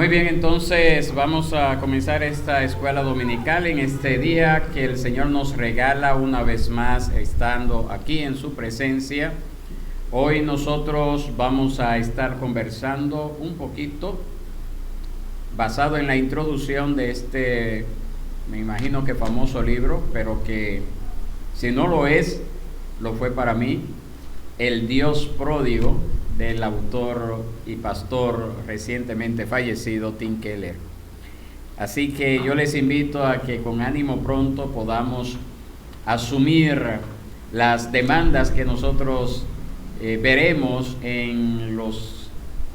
Muy bien, entonces vamos a comenzar esta escuela dominical en este día que el Señor nos regala una vez más estando aquí en su presencia. Hoy nosotros vamos a estar conversando un poquito basado en la introducción de este, me imagino que famoso libro, pero que si no lo es, lo fue para mí, El Dios Pródigo, del autor y pastor recientemente fallecido Tim Keller. Así que yo les invito a que con ánimo pronto podamos asumir las demandas que nosotros veremos en los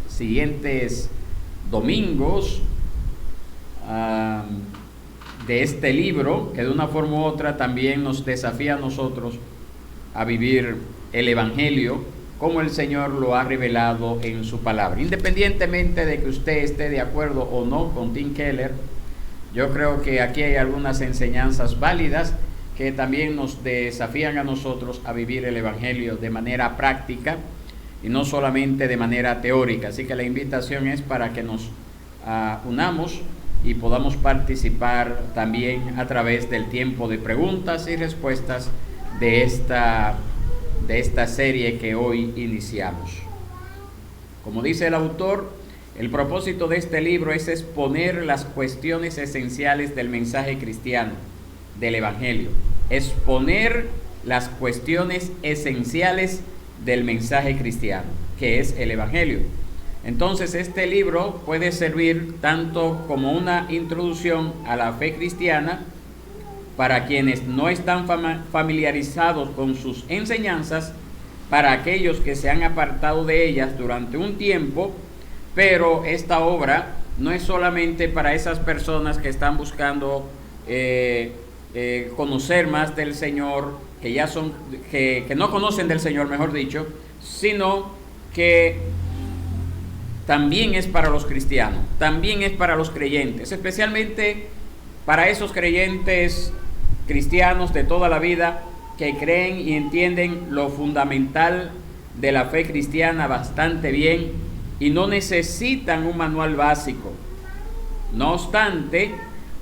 siguientes domingos de este libro, que de una forma u otra también nos desafía a nosotros a vivir el Evangelio como el Señor lo ha revelado en su palabra. Independientemente de que usted esté de acuerdo o no con Tim Keller, yo creo que aquí hay algunas enseñanzas válidas que también nos desafían a nosotros a vivir el Evangelio de manera práctica y no solamente de manera teórica. Así que la invitación es para que nos unamos y podamos participar también a través del tiempo de preguntas y respuestas de esta serie que hoy iniciamos. Como dice el autor, el propósito de este libro es exponer las cuestiones esenciales del mensaje cristiano, del Evangelio. Exponer las cuestiones esenciales del mensaje cristiano, que es el Evangelio. Entonces, este libro puede servir tanto como una introducción a la fe cristiana para quienes no están familiarizados con sus enseñanzas, para aquellos que se han apartado de ellas durante un tiempo, pero esta obra no es solamente para esas personas que están buscando conocer más del Señor, que no conocen del Señor, mejor dicho, sino que también es para los cristianos, también es para los creyentes, especialmente para esos creyentes cristianos de toda la vida que creen y entienden lo fundamental de la fe cristiana bastante bien y no necesitan un manual básico. No obstante,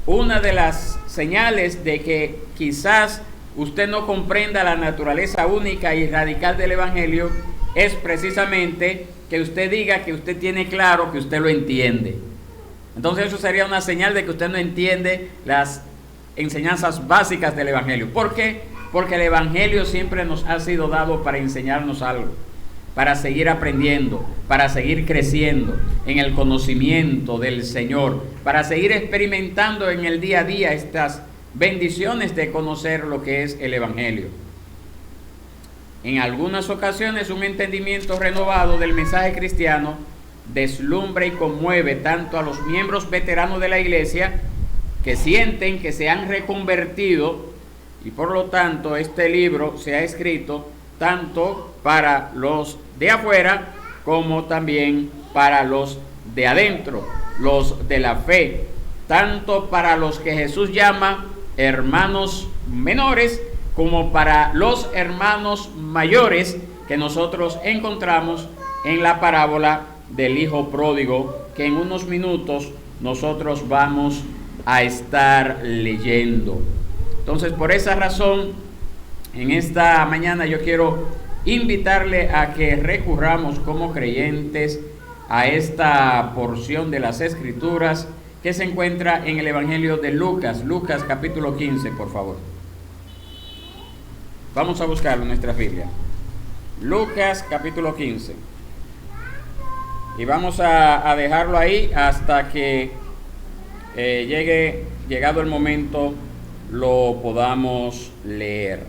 una de las señales de que quizás usted no comprenda la naturaleza única y radical del Evangelio es precisamente que usted diga que usted tiene claro que usted lo entiende. Entonces eso sería una señal de que usted no entiende las enseñanzas básicas del Evangelio. ¿Por qué? Porque el Evangelio siempre nos ha sido dado para enseñarnos algo, para seguir aprendiendo, para seguir creciendo en el conocimiento del Señor, para seguir experimentando en el día a día estas bendiciones de conocer lo que es el Evangelio. En algunas ocasiones un entendimiento renovado del mensaje cristiano deslumbra y conmueve tanto a los miembros veteranos de la iglesia que sienten que se han reconvertido, y por lo tanto este libro se ha escrito tanto para los de afuera como también para los de adentro, los de la fe, tanto para los que Jesús llama hermanos menores como para los hermanos mayores que nosotros encontramos en la parábola del hijo pródigo, que en unos minutos nosotros vamos a estar leyendo. Entonces, por esa razón, en esta mañana yo quiero invitarle a que recurramos como creyentes a esta porción de las Escrituras que se encuentra en el Evangelio de Lucas, Lucas capítulo 15, por favor. Vamos a buscarlo en nuestra Biblia. Lucas capítulo 15. Y vamos a dejarlo ahí hasta que llegado el momento, lo podamos leer.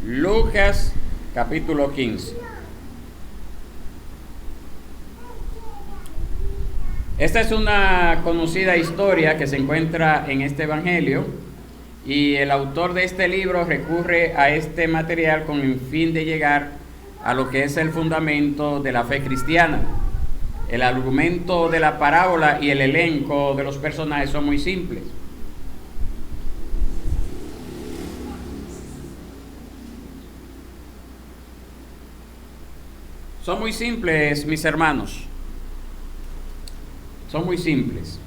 Lucas capítulo 15. Esta es una conocida historia que se encuentra en este Evangelio, y el autor de este libro recurre a este material con el fin de llegar a lo que es el fundamento de la fe cristiana. El argumento de la parábola y el elenco de los personajes son muy simples. Son muy simples, mis hermanos. Son muy simples.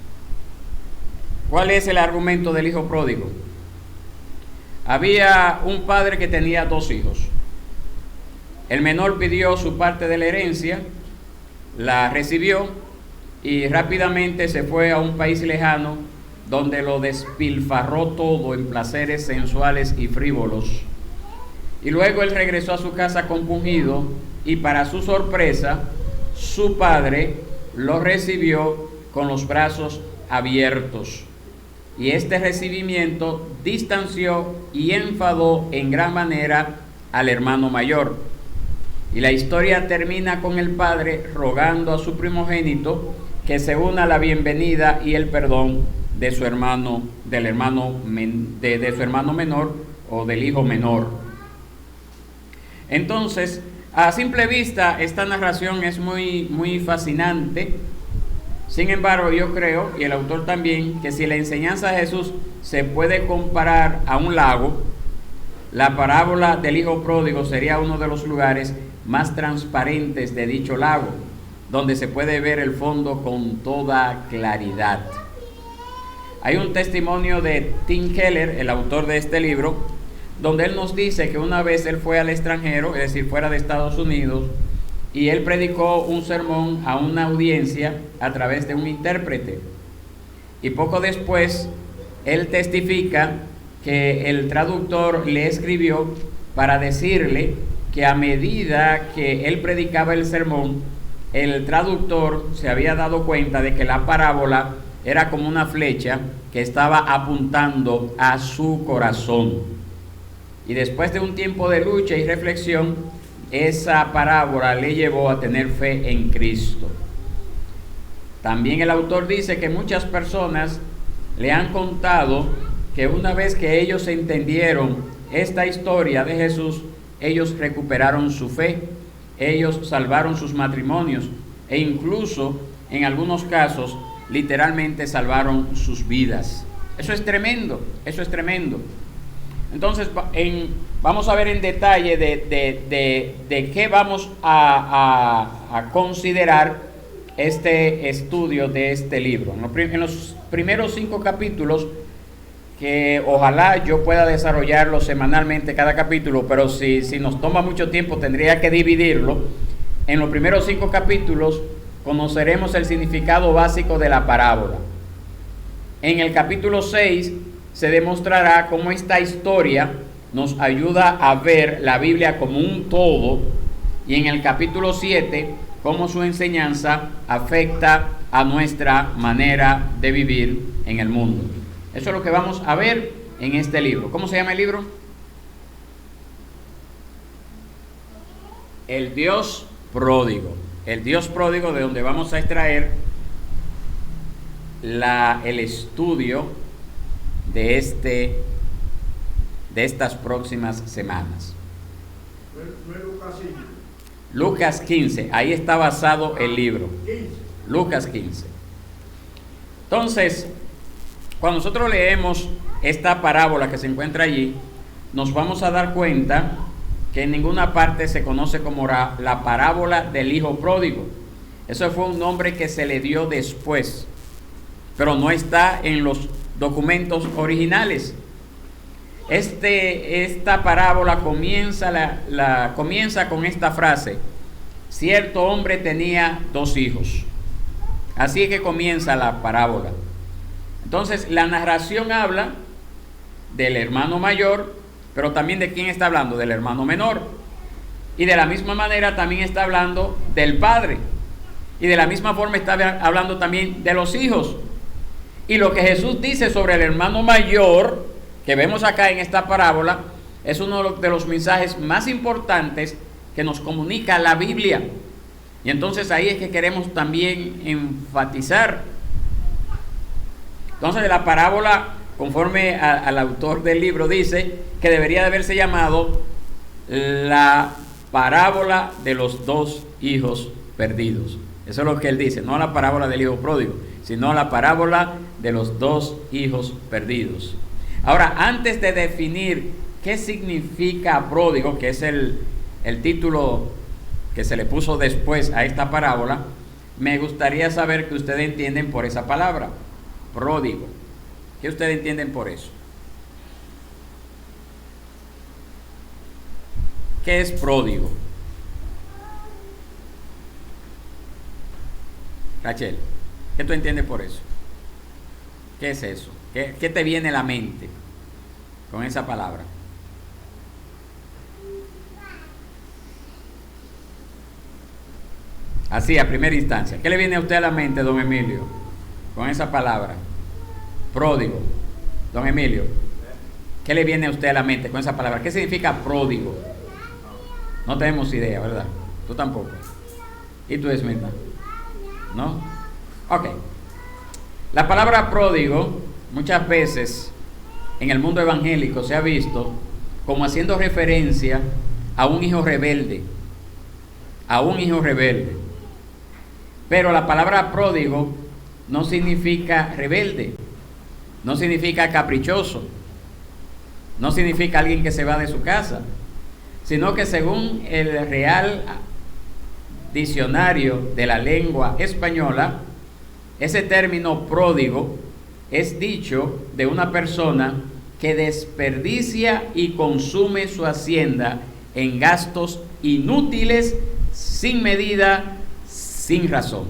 ¿Cuál es el argumento del hijo pródigo? Había un padre que tenía 2 hijos. El menor pidió su parte de la herencia, la recibió y rápidamente se fue a un país lejano donde lo despilfarró todo en placeres sensuales y frívolos. Y luego él regresó a su casa compungido y para su sorpresa, su padre lo recibió con los brazos abiertos. Y este recibimiento distanció y enfadó en gran manera al hermano mayor. Y la historia termina con el padre rogando a su primogénito que se una a la bienvenida y el perdón de su hermano, de su hermano menor o del hijo menor. Entonces, a simple vista, esta narración es muy fascinante. Sin embargo, yo creo, y el autor también, que si la enseñanza de Jesús se puede comparar a un lago, la parábola del hijo pródigo sería uno de los lugares más transparentes de dicho lago, donde se puede ver el fondo con toda claridad. Hay un testimonio de Tim Keller, el autor de este libro, donde él nos dice que una vez él fue al extranjero, es decir, fuera de Estados Unidos, y él predicó un sermón a una audiencia a través de un intérprete. Y poco después, él testifica que el traductor le escribió para decirle que a medida que él predicaba el sermón, el traductor se había dado cuenta de que la parábola era como una flecha que estaba apuntando a su corazón. Y después de un tiempo de lucha y reflexión, esa parábola le llevó a tener fe en Cristo. También el autor dice que muchas personas le han contado que una vez que ellos entendieron esta historia de Jesús, ellos recuperaron su fe, ellos salvaron sus matrimonios e incluso en algunos casos literalmente salvaron sus vidas. Eso es tremendo, eso es tremendo. Entonces vamos a ver en detalle de qué vamos a considerar este estudio de este libro. En los primeros 5 capítulos, que ojalá yo pueda desarrollarlo semanalmente cada capítulo, pero si nos toma mucho tiempo tendría que dividirlo. En los primeros 5 capítulos conoceremos el significado básico de la parábola. En el capítulo 6 se demostrará cómo esta historia nos ayuda a ver la Biblia como un todo, y en el capítulo 7 cómo su enseñanza afecta a nuestra manera de vivir en el mundo. Eso es lo que vamos a ver en este libro. ¿Cómo se llama el libro? El Dios pródigo. El Dios pródigo, de donde vamos a extraer el estudio de estas próximas semanas. Lucas 15, ahí está basado el libro. Lucas 15. Entonces, cuando nosotros leemos esta parábola que se encuentra allí, nos vamos a dar cuenta que en ninguna parte se conoce como la parábola del hijo pródigo. Eso fue un nombre que se le dio después, pero no está en los documentos originales. Esta parábola comienza con esta frase: cierto hombre tenía 2 hijos. Así es que comienza la parábola. Entonces la narración habla del hermano mayor, pero también de quién está hablando, del hermano menor. Y de la misma manera también está hablando del padre. Y de la misma forma está hablando también de los hijos. Y lo que Jesús dice sobre el hermano mayor, que vemos acá en esta parábola, es uno de los mensajes más importantes que nos comunica la Biblia. Y entonces ahí es que queremos también enfatizar. Entonces la parábola, conforme al autor del libro, dice que debería de haberse llamado la parábola de los 2 hijos perdidos. Eso es lo que él dice, no la parábola del hijo pródigo, sino la parábola de los 2 hijos perdidos. Ahora, antes de definir qué significa pródigo, que es el título que se le puso después a esta parábola, me gustaría saber qué ustedes entienden por esa palabra, pródigo. ¿Qué ustedes entienden por eso? ¿Qué es pródigo? Rachel, ¿qué tú entiendes por eso? ¿Qué es eso? ¿Qué te viene a la mente con esa palabra? Así, a primera instancia. ¿Qué le viene a usted a la mente, don Emilio, con esa palabra? Pródigo. Don Emilio, ¿qué le viene a usted a la mente con esa palabra? ¿Qué significa pródigo? No tenemos idea, ¿verdad? Tú tampoco. ¿Y tú, Esmirna? ¿No? Ok. La palabra pródigo muchas veces en el mundo evangélico se ha visto como haciendo referencia a un hijo rebelde. A un hijo rebelde. Pero la palabra pródigo no significa rebelde, no significa caprichoso, no significa alguien que se va de su casa, sino que según el Real Diccionario de la Lengua Española, ese término pródigo es dicho de una persona que desperdicia y consume su hacienda en gastos inútiles, sin medida, sin razón.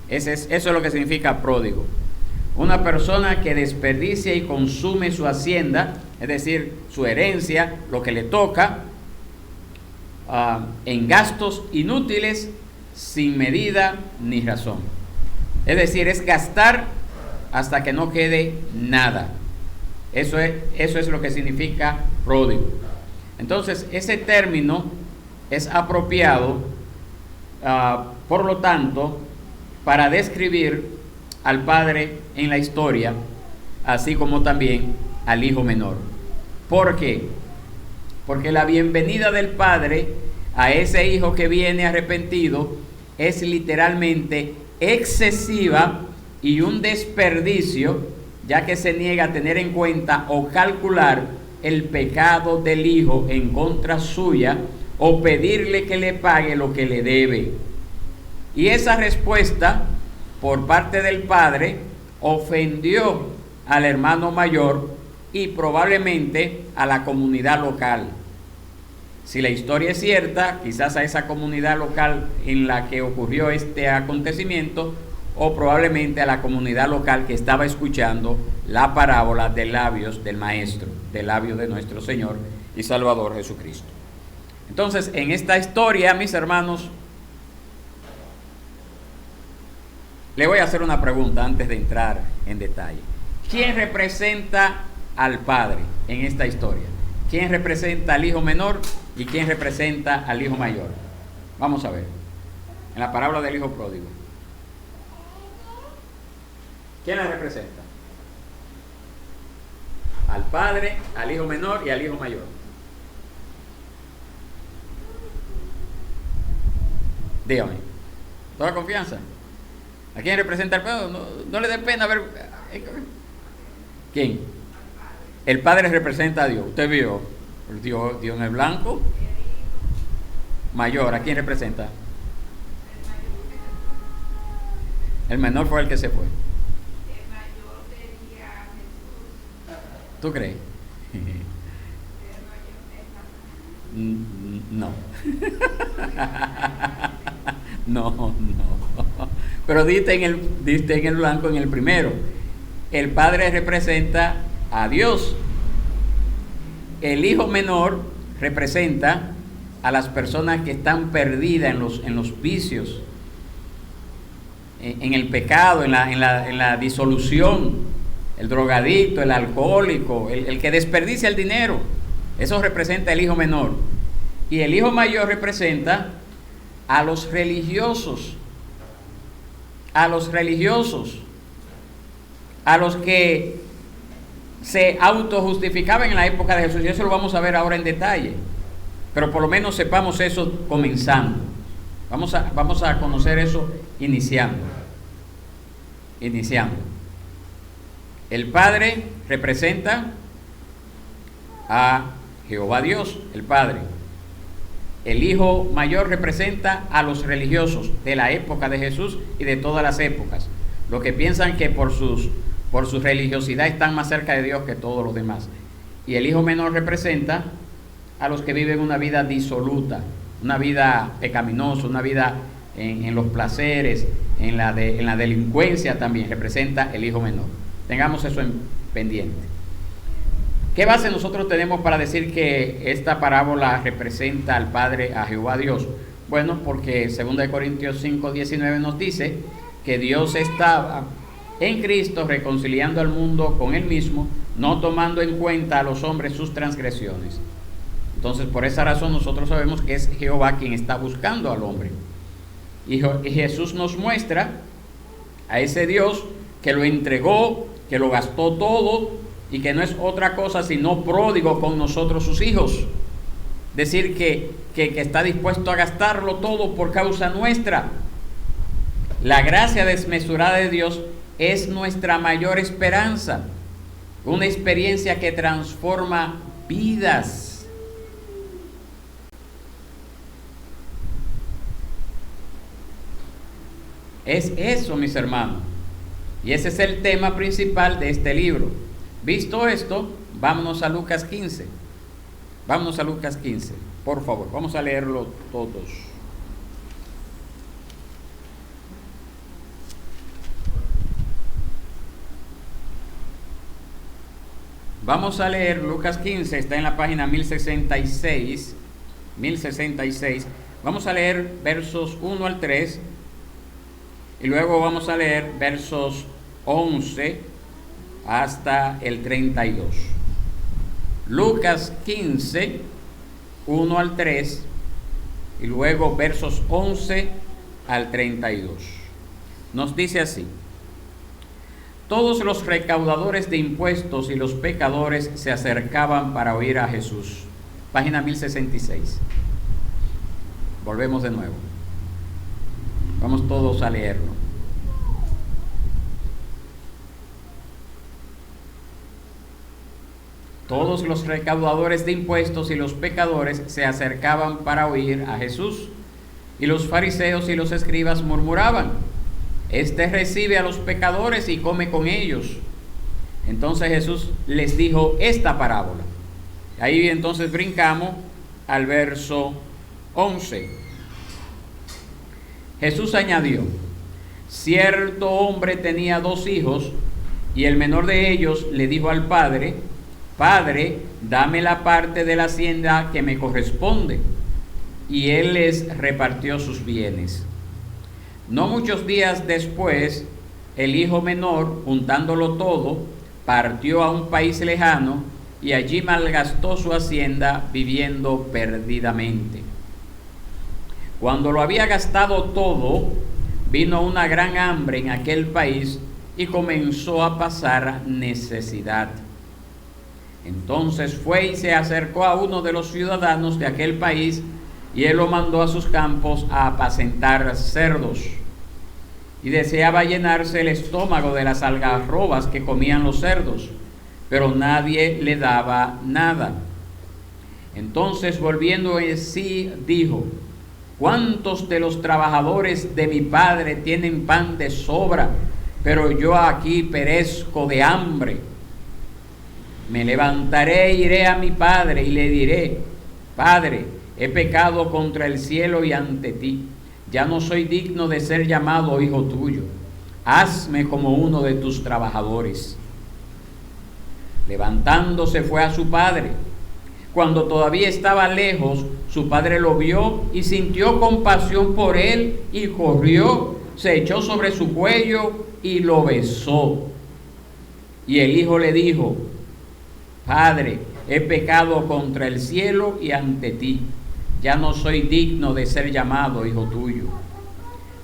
Eso es lo que significa pródigo. Una persona que desperdicia y consume su hacienda, es decir, su herencia, lo que le toca, en gastos inútiles, sin medida ni razón. Es decir, es gastar hasta que no quede nada. Eso es lo que significa pródigo. Entonces, ese término es apropiado, por lo tanto, para describir al padre en la historia, así como también al hijo menor. ¿Por qué? Porque la bienvenida del padre a ese hijo que viene arrepentido es literalmente excesiva y un desperdicio, ya que se niega a tener en cuenta o calcular el pecado del hijo en contra suya, o pedirle que le pague lo que le debe. Y esa respuesta por parte del padre ofendió al hermano mayor y probablemente a la comunidad local. Si la historia es cierta, quizás a esa comunidad local en la que ocurrió este acontecimiento, o probablemente a la comunidad local que estaba escuchando la parábola de labios del Maestro, de labios de nuestro Señor y Salvador Jesucristo. Entonces, en esta historia, mis hermanos, le voy a hacer una pregunta antes de entrar en detalle. ¿Quién representa al padre en esta historia? ¿Quién representa al hijo menor y quién representa al hijo mayor? Vamos a ver. En la parábola del hijo pródigo, ¿quién la representa? Al padre, al hijo menor y al hijo mayor. Dígame. ¿Toda confianza? ¿A quién representa el padre? No le dé pena ver. ¿Quién? El padre representa a Dios. Usted vio Dios en el blanco. Mayor, ¿a quién representa? El menor fue el que se fue. El mayor sería Jesús. ¿Tú crees? No. No. Pero diste en el blanco en el primero. El padre representa a Dios. El hijo menor representa a las personas que están perdidas en los vicios, en el pecado, en la disolución, el drogadicto, el alcohólico, el que desperdicia el dinero. Eso representa el hijo menor. Y el hijo mayor representa a los religiosos, a los que se autojustificaban en la época de Jesús. Y eso lo vamos a ver ahora en detalle, pero por lo menos sepamos eso comenzando. Vamos a conocer eso iniciando. El Padre representa a Jehová Dios, el Padre. El hijo mayor representa a los religiosos de la época de Jesús y de todas las épocas, los que piensan que por su religiosidad están más cerca de Dios que todos los demás. Y el hijo menor representa a los que viven una vida disoluta, una vida pecaminosa, una vida en los placeres, en la delincuencia también, representa el hijo menor. Tengamos eso en pendiente. ¿Qué base nosotros tenemos para decir que esta parábola representa al Padre, a Jehová Dios? Bueno, porque 2 Corintios 5:19 nos dice que Dios estaba en Cristo reconciliando al mundo con Él mismo, no tomando en cuenta a los hombres sus transgresiones. Entonces, por esa razón nosotros sabemos que es Jehová quien está buscando al hombre. Y Jesús nos muestra a ese Dios que lo entregó, que lo gastó todo, y que no es otra cosa sino pródigo con nosotros sus hijos. Decir que está dispuesto a gastarlo todo por causa nuestra. La gracia desmesurada de Dios es nuestra mayor esperanza, una experiencia que transforma vidas. Es eso, mis hermanos, y ese es el tema principal de este libro. Visto esto, vámonos a Lucas 15. Vámonos a Lucas 15, por favor, vamos a leerlo todos. Vamos a leer Lucas 15, está en la página 1066. Vamos a leer versos 1 al 3 y luego vamos a leer versos 11 hasta el 32. Lucas 15, 1 al 3 y luego versos 11 al 32. Nos dice así: todos los recaudadores de impuestos y los pecadores se acercaban para oír a Jesús. Página 1066. Volvemos de nuevo. Vamos todos a leerlo. Todos los recaudadores de impuestos y los pecadores se acercaban para oír a Jesús. Y los fariseos y los escribas murmuraban: este recibe a los pecadores y come con ellos. Entonces Jesús les dijo esta parábola. Ahí entonces brincamos al verso 11. Jesús añadió: cierto hombre tenía 2 hijos, y el menor de ellos le dijo al padre: Padre, dame la parte de la hacienda que me corresponde. Y él les repartió sus bienes. No muchos días después, el hijo menor, juntándolo todo, partió a un país lejano y allí malgastó su hacienda viviendo perdidamente. Cuando lo había gastado todo, vino una gran hambre en aquel país y comenzó a pasar necesidad. Entonces fue y se acercó a uno de los ciudadanos de aquel país, y él lo mandó a sus campos a apacentar cerdos. Y deseaba llenarse el estómago de las algarrobas que comían los cerdos, pero nadie le daba nada. Entonces, volviendo en sí, dijo: ¿cuántos de los trabajadores de mi padre tienen pan de sobra, pero yo aquí perezco de hambre? Me levantaré e iré a mi padre y le diré: Padre, he pecado contra el cielo y ante ti. Ya no soy digno de ser llamado hijo tuyo. Hazme como uno de tus trabajadores. Levantándose fue a su padre. Cuando todavía estaba lejos, su padre lo vio y sintió compasión por él y corrió, se echó sobre su cuello y lo besó. Y el hijo le dijo: Padre, he pecado contra el cielo y ante ti. Ya no soy digno de ser llamado hijo tuyo.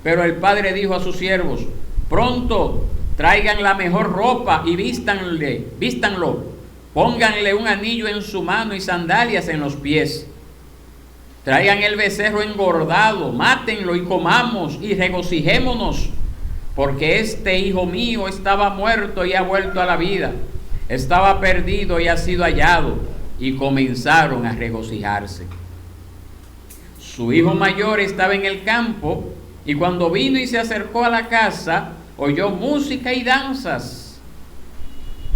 Pero el padre dijo a sus siervos: pronto, traigan la mejor ropa y vístanlo. Pónganle un anillo en su mano y sandalias en los pies. Traigan el becerro engordado, mátenlo y comamos y regocijémonos, porque este hijo mío estaba muerto y ha vuelto a la vida. Estaba perdido y ha sido hallado. Y comenzaron a regocijarse. Su hijo mayor estaba en el campo, y cuando vino y se acercó a la casa, oyó música y danzas.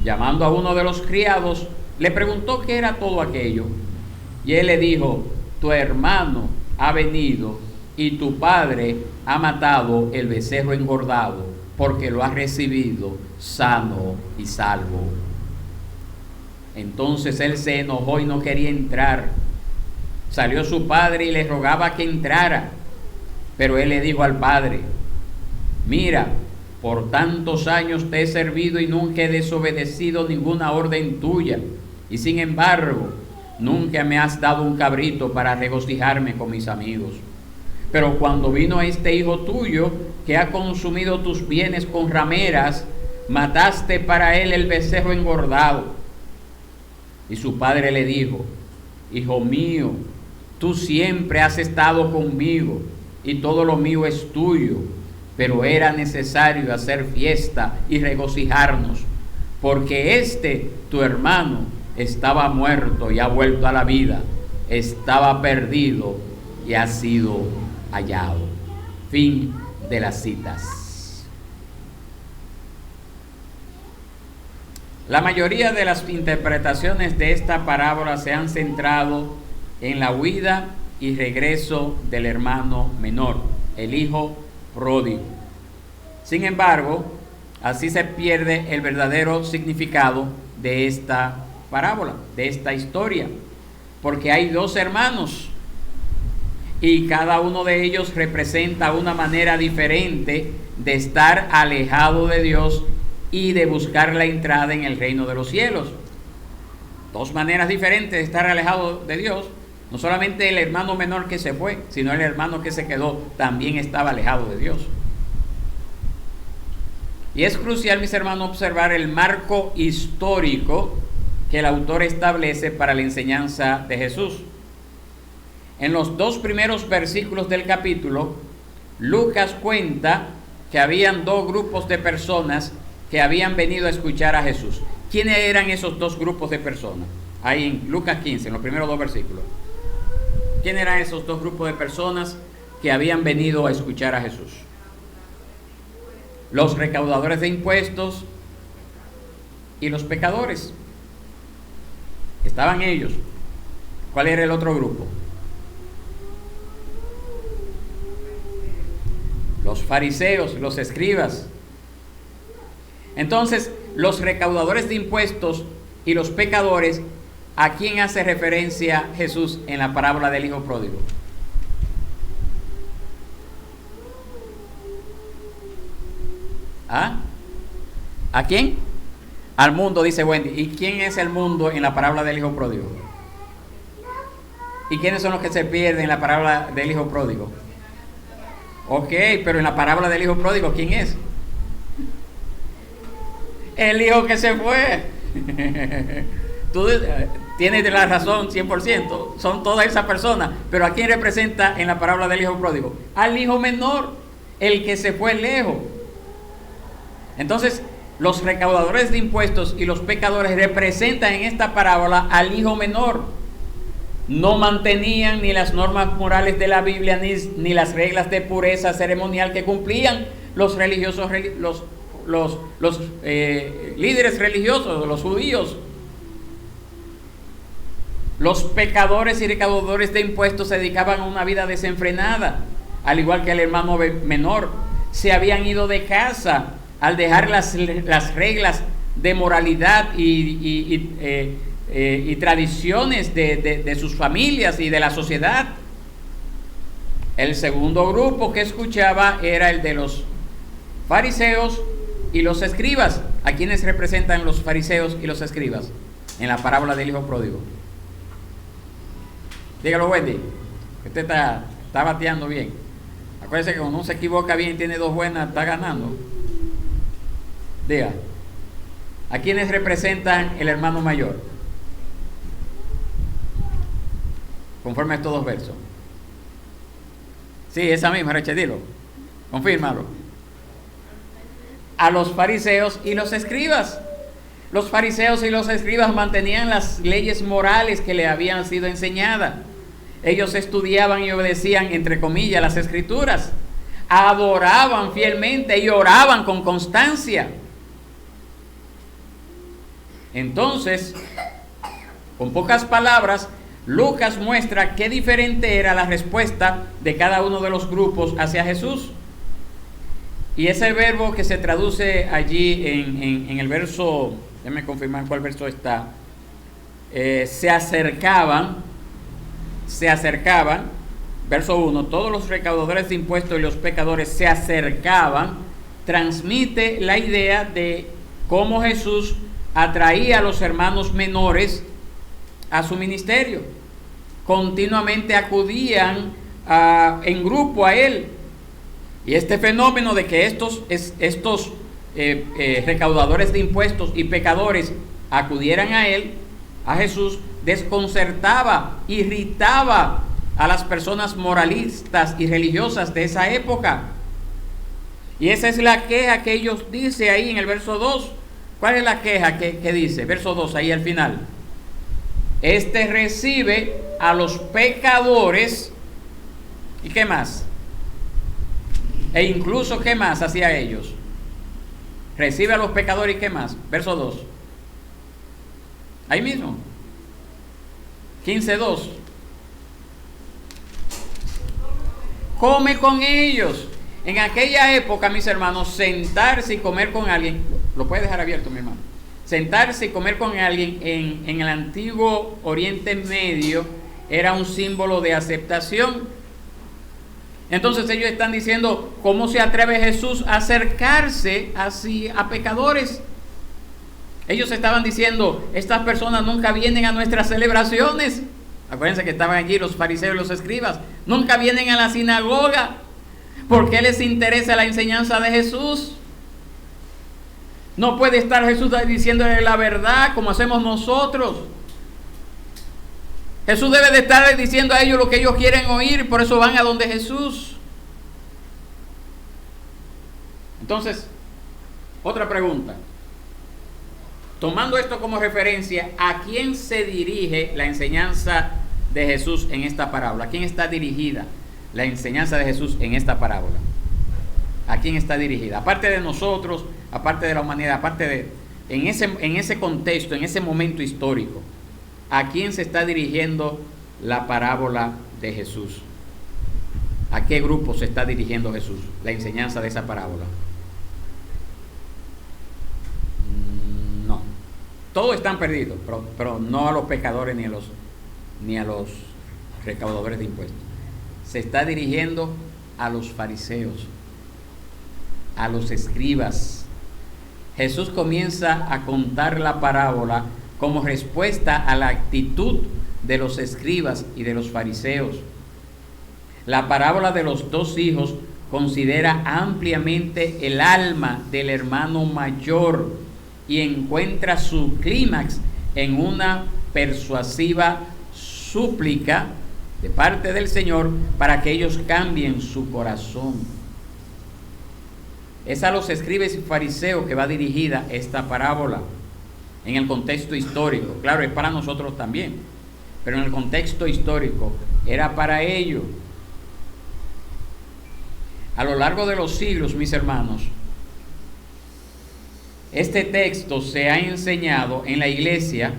Llamando a uno de los criados, le preguntó qué era todo aquello. Y él le dijo: tu hermano ha venido y tu padre ha matado el becerro engordado, porque lo ha recibido sano y salvo. Entonces él se enojó y no quería entrar. Salió su padre y le rogaba que entrara. Pero él le dijo al padre: mira, por tantos años te he servido y nunca he desobedecido ninguna orden tuya. Y sin embargo, nunca me has dado un cabrito para regocijarme con mis amigos. Pero cuando vino este hijo tuyo, que ha consumido tus bienes con rameras, mataste para él el becerro engordado. Y su padre le dijo: hijo mío, tú siempre has estado conmigo, y todo lo mío es tuyo. Pero era necesario hacer fiesta y regocijarnos, porque tu hermano, estaba muerto y ha vuelto a la vida, estaba perdido y ha sido hallado. Fin de las citas. La mayoría de las interpretaciones de esta parábola se han centrado en la huida y regreso del hermano menor, el hijo pródigo. Sin embargo, así se pierde el verdadero significado de esta parábola, de esta historia, porque hay dos hermanos y cada uno de ellos representa una manera diferente de estar alejado de Dios y de buscar la entrada en el reino de los cielos. Dos maneras diferentes de estar alejado de Dios. No solamente el hermano menor que se fue, sino el hermano que se quedó también estaba alejado de Dios. Y es crucial, mis hermanos, observar el marco histórico que el autor establece para la enseñanza de Jesús. En los 2 primeros versículos del capítulo, Lucas cuenta que habían 2 grupos de personas que habían venido a escuchar a Jesús. ¿Quiénes eran esos 2 grupos de personas? Ahí en Lucas 15, en los primeros 2 versículos. ¿Quiénes eran esos 2 grupos de personas que habían venido a escuchar a Jesús? Los recaudadores de impuestos y los pecadores. Estaban ellos. ¿Cuál era el otro grupo? Los fariseos, los escribas. Entonces, los recaudadores de impuestos y los pecadores, ¿a quién hace referencia Jesús en la parábola del hijo pródigo? ¿A quién? Al mundo, dice Wendy. ¿Y quién es el mundo en la parábola del hijo pródigo? ¿Y quiénes son los que se pierden en la parábola del hijo pródigo? Ok, pero en la parábola del hijo pródigo, ¿quién es? El hijo que se fue. Tú tienes la razón 100%. Son todas esas personas. Pero ¿a quién representa en la parábola del hijo pródigo? Al hijo menor, el que se fue lejos. Entonces, los recaudadores de impuestos y los pecadores representan en esta parábola al hijo menor. No mantenían ni las normas morales de la Biblia ni las reglas de pureza ceremonial que cumplían los religiosos, los líderes religiosos, los judíos. Los pecadores y recaudadores de impuestos se dedicaban a una vida desenfrenada, al igual que el hermano menor. Se habían ido de casa al dejar las reglas de moralidad y tradiciones de sus familias y de la sociedad. El segundo grupo que escuchaba era el de los fariseos y los escribas. ¿A quiénes representan los fariseos y los escribas en la parábola del hijo pródigo? Dígalo, Wendy. Usted está bateando bien. Acuérdese que cuando uno se equivoca bien y tiene 2 buenas, está ganando. Diga, ¿a quiénes representan el hermano mayor? Conforme a estos 2 versos. Sí, esa misma, Rechedilo. Confírmalo. A los fariseos y los escribas. Los fariseos y los escribas mantenían las leyes morales que le habían sido enseñadas. Ellos estudiaban y obedecían, entre comillas, las Escrituras. Adoraban fielmente y oraban con constancia. Entonces, con pocas palabras, Lucas muestra qué diferente era la respuesta de cada uno de los grupos hacia Jesús. Y ese verbo que se traduce allí en el verso, déjame confirmar cuál verso está, se acercaban, verso 1, todos los recaudadores de impuestos y los pecadores se acercaban, transmite la idea de cómo Jesús atraía a los hermanos menores a su ministerio. Continuamente acudían en grupo a él. Y este fenómeno de que estos recaudadores de impuestos y pecadores acudieran a él, a Jesús, desconcertaba, irritaba a las personas moralistas y religiosas de esa época. Y esa es la queja que ellos dicen ahí en el verso 2. ¿Cuál es la queja que dice? Verso 2, ahí al final. Este recibe a los pecadores, ¿y qué más? E incluso, ¿qué más hacia ellos? Recibe a los pecadores, ¿y qué más? Verso 2. Ahí mismo. 15:2. Come con ellos. En aquella época, mis hermanos, sentarse y comer con alguien, lo puedes dejar abierto, mi hermano. Sentarse y comer con alguien en el antiguo Oriente Medio era un símbolo de aceptación. Entonces ellos están diciendo, ¿cómo se atreve Jesús a acercarse así a pecadores? Ellos estaban diciendo, estas personas nunca vienen a nuestras celebraciones. Acuérdense que estaban allí los fariseos y los escribas. Nunca vienen a la sinagoga. ¿Por qué les interesa la enseñanza de Jesús? No puede estar Jesús diciéndole la verdad como hacemos nosotros. Jesús debe de estar diciendo a ellos lo que ellos quieren oír, por eso van a donde Jesús. Entonces, otra pregunta. Tomando esto como referencia, ¿a quién se dirige la enseñanza de Jesús en esta parábola? ¿A quién está dirigida la enseñanza de Jesús en esta parábola? ¿A quién está dirigida? Aparte de nosotros, aparte de la humanidad, aparte de en ese contexto, en ese momento histórico, ¿a quién se está dirigiendo la parábola de Jesús? ¿A qué grupo se está dirigiendo Jesús la enseñanza de esa parábola? No, todos están perdidos, pero no a los pecadores ni a los recaudadores de impuestos. Se está dirigiendo a los fariseos, a los escribas. Jesús comienza a contar la parábola como respuesta a la actitud de los escribas y de los fariseos. La parábola de los dos hijos considera ampliamente el alma del hermano mayor y encuentra su clímax en una persuasiva súplica de parte del Señor para que ellos cambien su corazón. Es a los escribas y fariseos que va dirigida esta parábola en el contexto histórico. Claro, es para nosotros también, pero en el contexto histórico era para ellos. A lo largo de los siglos, mis hermanos, este texto se ha enseñado en la iglesia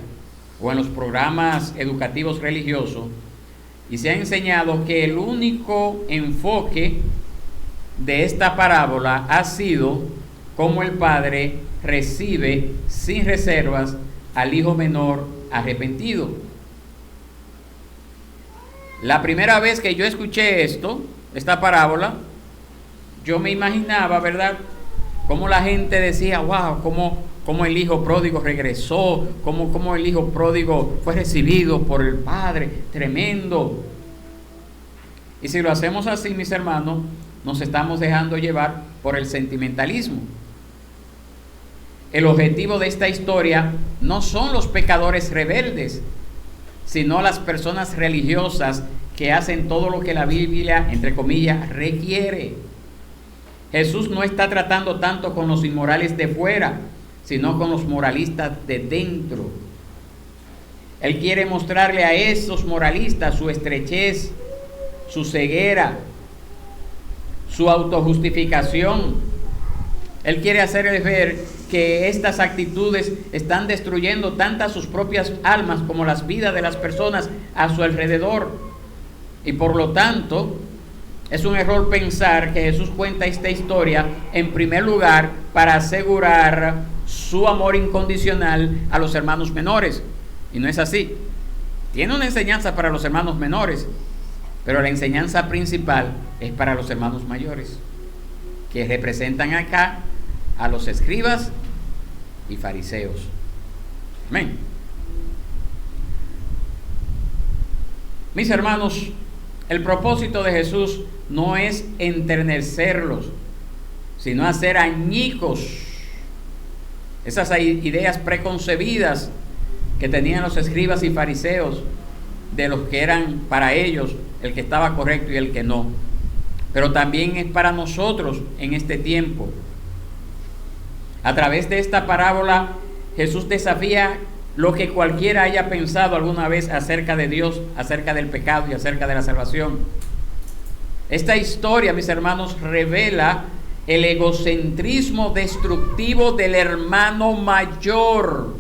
o en los programas educativos religiosos, y se ha enseñado que el único enfoque de esta parábola ha sido cómo el padre recibe sin reservas al hijo menor arrepentido. La primera vez que yo escuché esta parábola, yo me imaginaba, ¿verdad?, cómo la gente decía, wow, cómo el hijo pródigo regresó, cómo el hijo pródigo fue recibido por el padre, tremendo. Y si lo hacemos así, mis hermanos, nos estamos dejando llevar por el sentimentalismo. El objetivo de esta historia no son los pecadores rebeldes, sino las personas religiosas que hacen todo lo que la Biblia, entre comillas, requiere. Jesús no está tratando tanto con los inmorales de fuera, sino con los moralistas de dentro. Él quiere mostrarle a esos moralistas su estrechez, su ceguera, su autojustificación. Él quiere hacerles ver que estas actitudes están destruyendo tanto sus propias almas como las vidas de las personas a su alrededor. Y por lo tanto, es un error pensar que Jesús cuenta esta historia en primer lugar para asegurar su amor incondicional a los hermanos menores. Y no es así. Tiene una enseñanza para los hermanos menores, pero la enseñanza principal es para los hermanos mayores, que representan acá a los escribas y fariseos. Amén. Mis hermanos, el propósito de Jesús no es enternecerlos, sino hacer añicos esas ideas preconcebidas que tenían los escribas y fariseos de los que eran para ellos el que estaba correcto y el que no. Pero también es para nosotros en este tiempo. A través de esta parábola, Jesús desafía lo que cualquiera haya pensado alguna vez acerca de Dios, acerca del pecado y acerca de la salvación. Esta historia, mis hermanos, revela el egocentrismo destructivo del hermano mayor.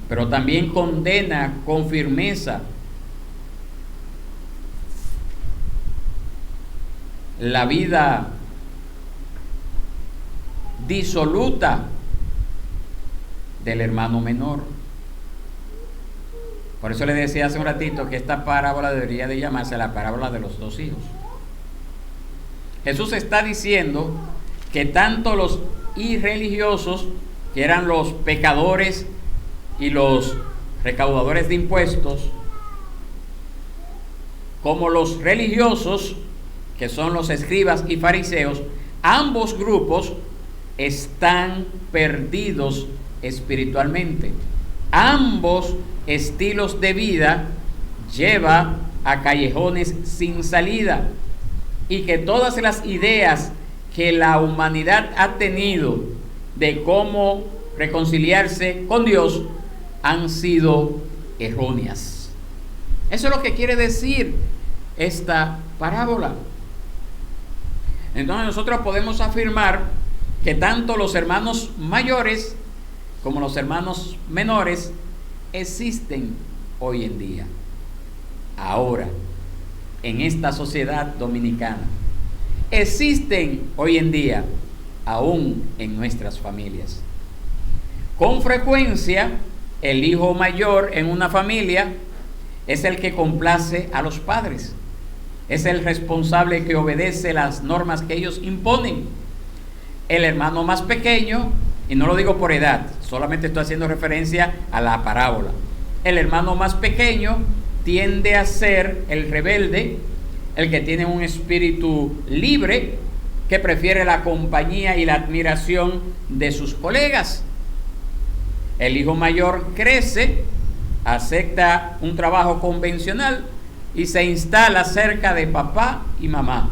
Pero también condena con firmeza la vida disoluta del hermano menor. Por eso le decía hace un ratito que esta parábola debería de llamarse la parábola de los dos hijos. Jesús está diciendo que tanto los irreligiosos, que eran los pecadores y los recaudadores de impuestos, como los religiosos, que son los escribas y fariseos, ambos grupos están perdidos espiritualmente. Ambos estilos de vida lleva a callejones sin salida, y que todas las ideas que la humanidad ha tenido de cómo reconciliarse con Dios han sido erróneas. Eso es lo que quiere decir esta parábola. Entonces nosotros podemos afirmar que tanto los hermanos mayores como los hermanos menores existen hoy en día, ahora, en esta sociedad dominicana. Existen hoy en día, aún en nuestras familias. Con frecuencia, el hijo mayor en una familia es el que complace a los padres. Es el responsable que obedece las normas que ellos imponen. El hermano más pequeño, y no lo digo por edad, solamente estoy haciendo referencia a la parábola. El hermano más pequeño tiende a ser el rebelde, el que tiene un espíritu libre, que prefiere la compañía y la admiración de sus colegas. El hijo mayor crece, acepta un trabajo convencional y se instala cerca de papá y mamá,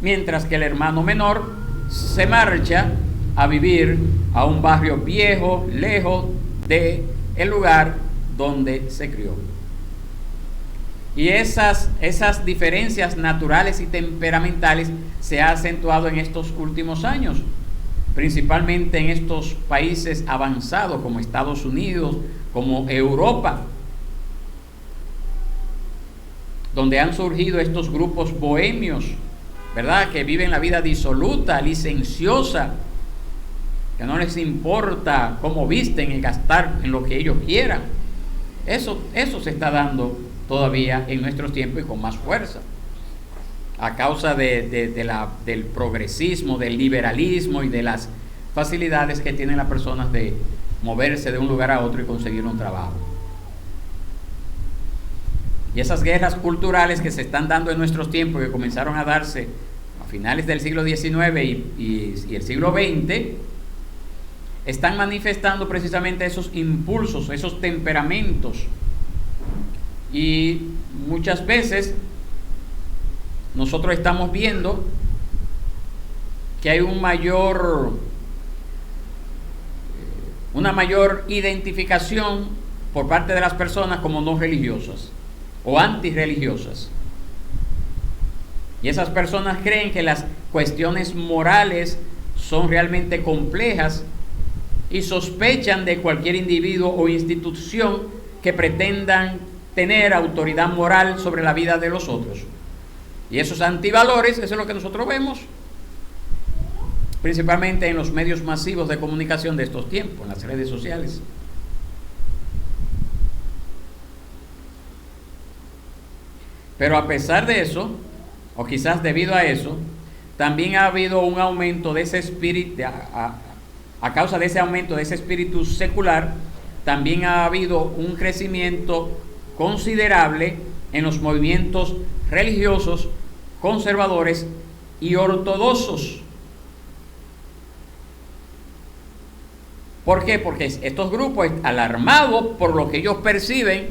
mientras que el hermano menor se marcha a vivir a un barrio viejo, lejos de el lugar donde se crió. Y esas diferencias naturales y temperamentales se han acentuado en estos últimos años, principalmente en estos países avanzados como Estados Unidos, como Europa, donde han surgido estos grupos bohemios, ¿verdad?, que viven la vida disoluta, licenciosa, que no les importa cómo visten y gastar en lo que ellos quieran. Eso se está dando todavía en nuestros tiempos y con más fuerza, a causa del progresismo, del liberalismo y de las facilidades que tienen las personas de moverse de un lugar a otro y conseguir un trabajo. Y esas guerras culturales que se están dando en nuestros tiempos, que comenzaron a darse a finales del siglo XIX y el siglo XX, están manifestando precisamente esos impulsos, esos temperamentos. Y muchas veces nosotros estamos viendo que hay un mayor una mayor identificación por parte de las personas como no religiosas o antirreligiosas. Y esas personas creen que las cuestiones morales son realmente complejas y sospechan de cualquier individuo o institución que pretendan tener autoridad moral sobre la vida de los otros. Y esos antivalores, eso es lo que nosotros vemos principalmente en los medios masivos de comunicación de estos tiempos, en las redes sociales. Pero a pesar de eso, o quizás debido a eso, también ha habido un aumento de ese espíritu, a causa de ese aumento de ese espíritu secular, también ha habido un crecimiento considerable en los movimientos religiosos, conservadores y ortodoxos. ¿Por qué? Porque estos grupos, alarmados por lo que ellos perciben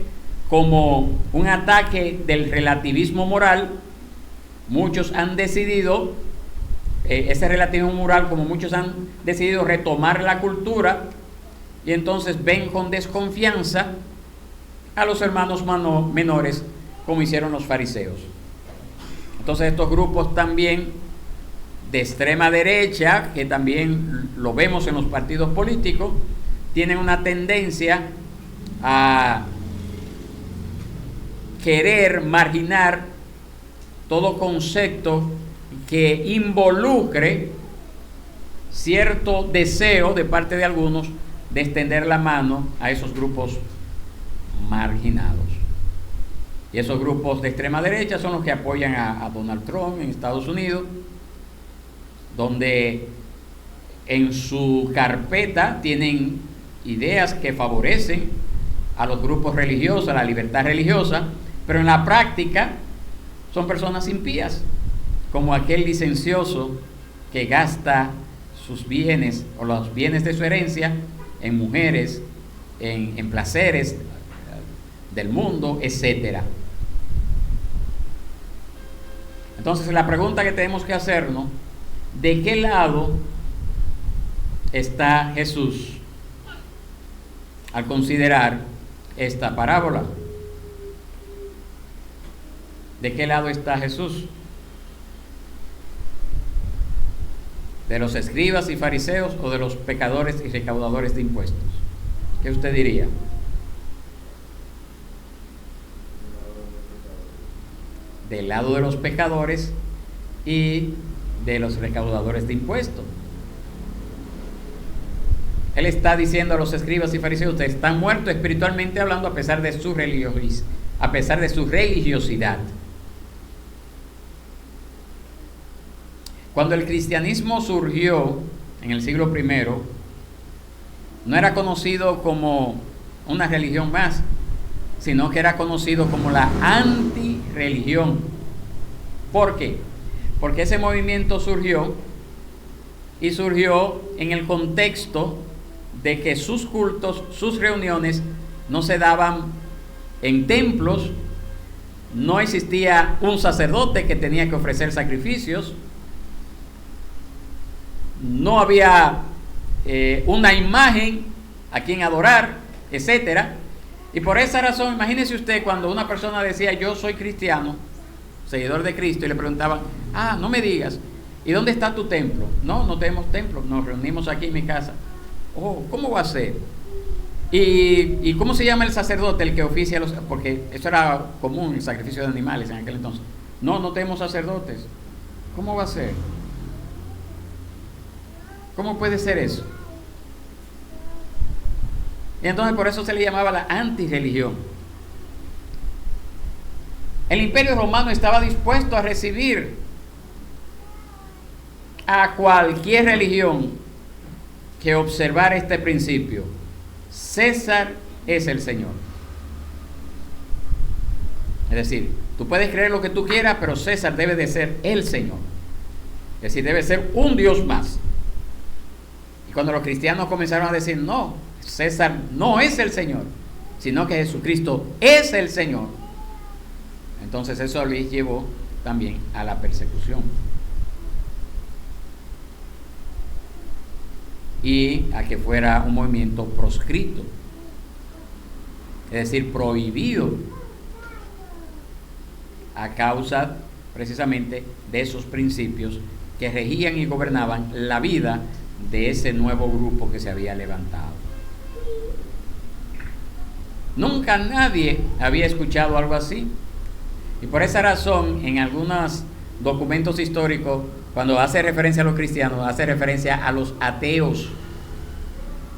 como un ataque del relativismo moral, muchos han decidido, ese relativismo moral, como muchos han decidido retomar la cultura, y entonces ven con desconfianza a los hermanos menores, como hicieron los fariseos. Entonces estos grupos también de extrema derecha, que también lo vemos en los partidos políticos, tienen una tendencia a querer marginar todo concepto que involucre cierto deseo de parte de algunos de extender la mano a esos grupos marginados. Y esos grupos de extrema derecha son los que apoyan a Donald Trump en Estados Unidos, donde en su carpeta tienen ideas que favorecen a los grupos religiosos, a la libertad religiosa, pero en la práctica son personas impías, como aquel licencioso que gasta sus bienes o los bienes de su herencia en mujeres, en placeres del mundo, etc. Entonces la pregunta que tenemos que hacernos: ¿de qué lado está Jesús al considerar esta parábola? ¿De qué lado está Jesús? ¿De los escribas y fariseos o de los pecadores y recaudadores de impuestos? ¿Qué usted diría? Del lado de los pecadores y de los recaudadores de impuestos. Él está diciendo a los escribas y fariseos: ustedes están muertos espiritualmente hablando, a pesar de su religiosidad. Cuando el cristianismo surgió en el siglo I, no era conocido como una religión más, sino que era conocido como la antirreligión. ¿Por qué? Porque ese movimiento surgió en el contexto de que sus cultos, sus reuniones no se daban en templos, no existía un sacerdote que tenía que ofrecer sacrificios, no había una imagen a quien adorar, etcétera. Y por esa razón, imagínese usted cuando una persona decía: yo soy cristiano, seguidor de Cristo, y le preguntaban: no me digas, ¿y dónde está tu templo? No tenemos templo, nos reunimos aquí en mi casa. ¿Cómo va a ser? ¿Y cómo se llama el sacerdote, el que oficia porque eso era común, el sacrificio de animales en aquel entonces? No tenemos sacerdotes. ¿Cómo va a ser? ¿Cómo puede ser eso? Y entonces por eso se le llamaba la antirreligión. El Imperio Romano estaba dispuesto a recibir a cualquier religión que observara este principio: César es el Señor. Es decir, tú puedes creer lo que tú quieras, pero César debe de ser el Señor. Es decir, debe ser un Dios más. Y cuando los cristianos comenzaron a decir: no, César no es el Señor, sino que Jesucristo es el Señor, entonces eso les llevó también a la persecución. y a que fuera un movimiento proscrito, es decir, prohibido, a causa precisamente de esos principios que regían y gobernaban la vida de ese nuevo grupo que se había levantado. Nunca nadie había escuchado algo así, y por esa razón en algunos documentos históricos, cuando hace referencia a los cristianos, hace referencia a los ateos,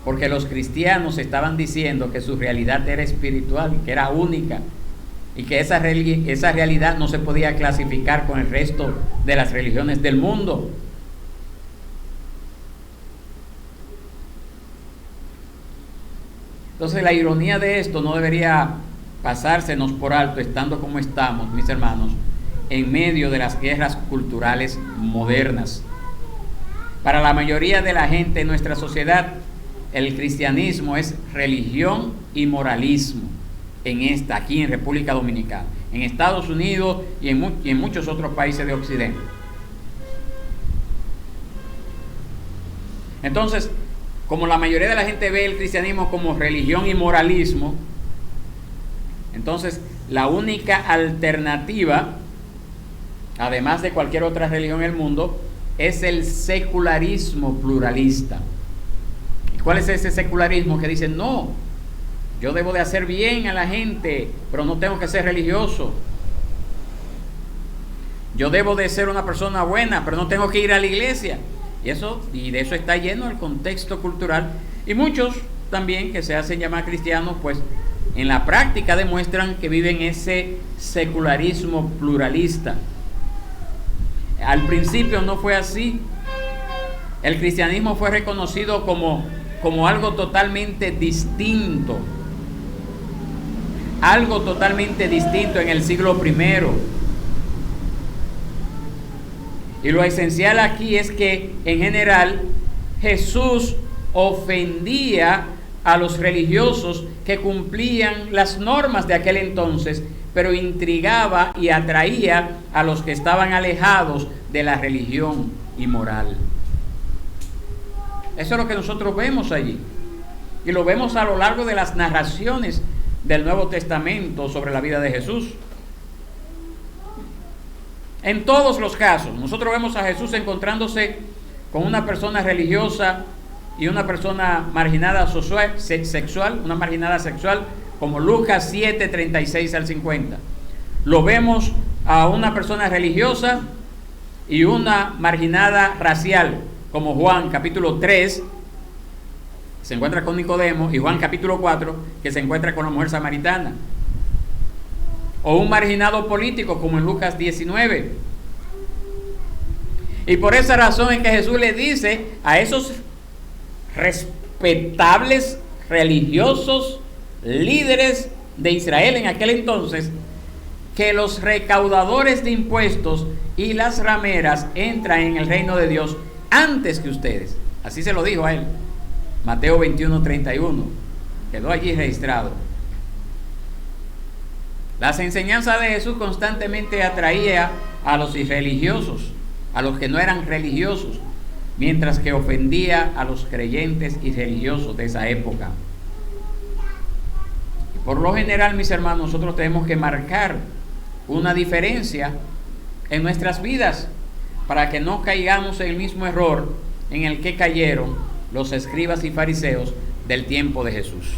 porque los cristianos estaban diciendo que su realidad era espiritual, que era única, y que esa realidad no se podía clasificar con el resto de las religiones del mundo. Entonces la ironía de esto no debería pasársenos por alto, estando como estamos, mis hermanos, en medio de las guerras culturales modernas. Para la mayoría de la gente en nuestra sociedad, el cristianismo es religión y moralismo aquí en República Dominicana, en Estados Unidos y en muchos otros países de Occidente. Entonces, como la mayoría de la gente ve el cristianismo como religión y moralismo, entonces la única alternativa, además de cualquier otra religión en el mundo, es el secularismo pluralista. ¿Y cuál es ese secularismo que dice, no, yo debo de hacer bien a la gente, pero no tengo que ser religioso? Yo debo de ser una persona buena, pero no tengo que ir a la iglesia. Y de eso está lleno el contexto cultural. Y muchos también que se hacen llamar cristianos, pues en la práctica demuestran que viven ese secularismo pluralista. Al principio no fue así. El cristianismo fue reconocido como algo totalmente distinto. Algo totalmente distinto en el siglo I. Y lo esencial aquí es que en general Jesús ofendía a los religiosos que cumplían las normas de aquel entonces, pero intrigaba y atraía a los que estaban alejados de la religión y moral. Eso es lo que nosotros vemos allí, y lo vemos a lo largo de las narraciones del Nuevo Testamento sobre la vida de Jesús. En todos los casos, nosotros vemos a Jesús encontrándose con una persona religiosa y una persona marginada sexual, una marginada sexual, como Lucas 7, 36 al 50. Lo vemos a una persona religiosa y una marginada racial, como Juan capítulo 3, se encuentra con Nicodemo, y Juan capítulo 4, que se encuentra con la mujer samaritana. O un marginado político, como en Lucas 19. Y por esa razón es que Jesús le dice a esos respetables religiosos líderes de Israel en aquel entonces, que los recaudadores de impuestos y las rameras entran en el reino de Dios antes que ustedes. Así se lo dijo a él. Mateo 21, 31. Quedó allí registrado. Las enseñanzas de Jesús constantemente atraía a los irreligiosos, a los que no eran religiosos, mientras que ofendía a los creyentes y religiosos de esa época. Y por lo general, mis hermanos, nosotros tenemos que marcar una diferencia en nuestras vidas para que no caigamos en el mismo error en el que cayeron los escribas y fariseos del tiempo de Jesús.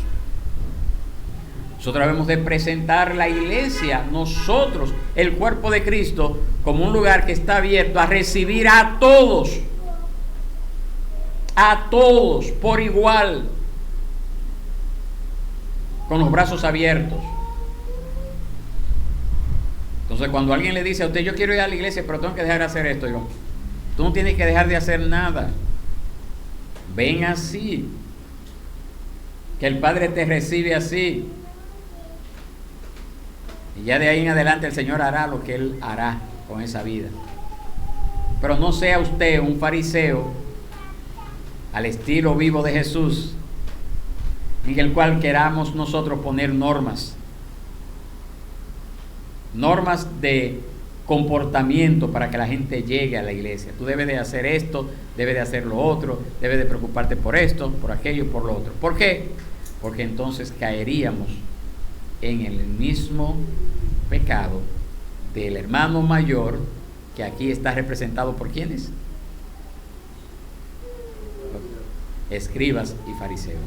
Nosotros debemos de presentar la iglesia, nosotros, el cuerpo de Cristo, como un lugar que está abierto a recibir a todos por igual, con los brazos abiertos. Entonces, cuando alguien le dice a usted, yo quiero ir a la iglesia, pero tengo que dejar de hacer esto, digo, tú no tienes que dejar de hacer nada. Ven así, que el Padre te recibe así. Y ya de ahí en adelante el Señor hará lo que Él hará con esa vida. Pero no sea usted un fariseo al estilo vivo de Jesús, en el cual queramos nosotros poner normas de comportamiento para que la gente llegue a la iglesia. Tú debes de hacer esto, debes de hacer lo otro, debes de preocuparte por esto, por aquello, por lo otro. ¿Por qué? Porque entonces caeríamos en el mismo pecado del hermano mayor, que aquí está representado por ¿quiénes? Escribas y fariseos.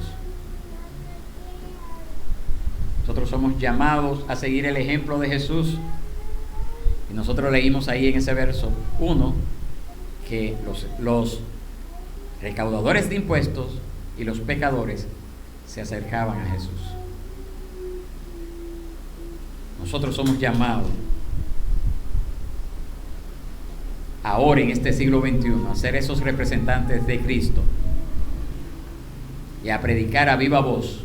Nosotros somos llamados a seguir el ejemplo de Jesús. Y nosotros leímos ahí en ese verso 1 que los recaudadores de impuestos y los pecadores se acercaban a Jesús. Nosotros somos llamados ahora en este siglo XXI a ser esos representantes de Cristo y a predicar a viva voz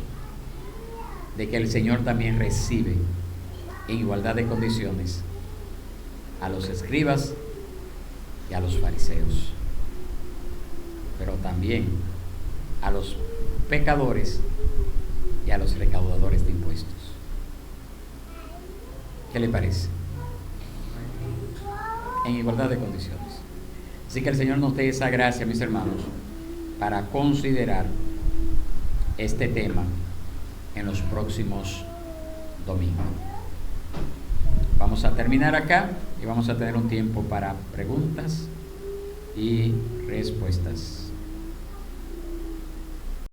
de que el Señor también recibe en igualdad de condiciones a los escribas y a los fariseos, pero también a los pecadores y a los recaudadores de impuestos. ¿Qué le parece? En igualdad de condiciones. Así que el Señor nos dé esa gracia, mis hermanos, para considerar este tema en los próximos domingos. Vamos a terminar acá y vamos a tener un tiempo para preguntas y respuestas.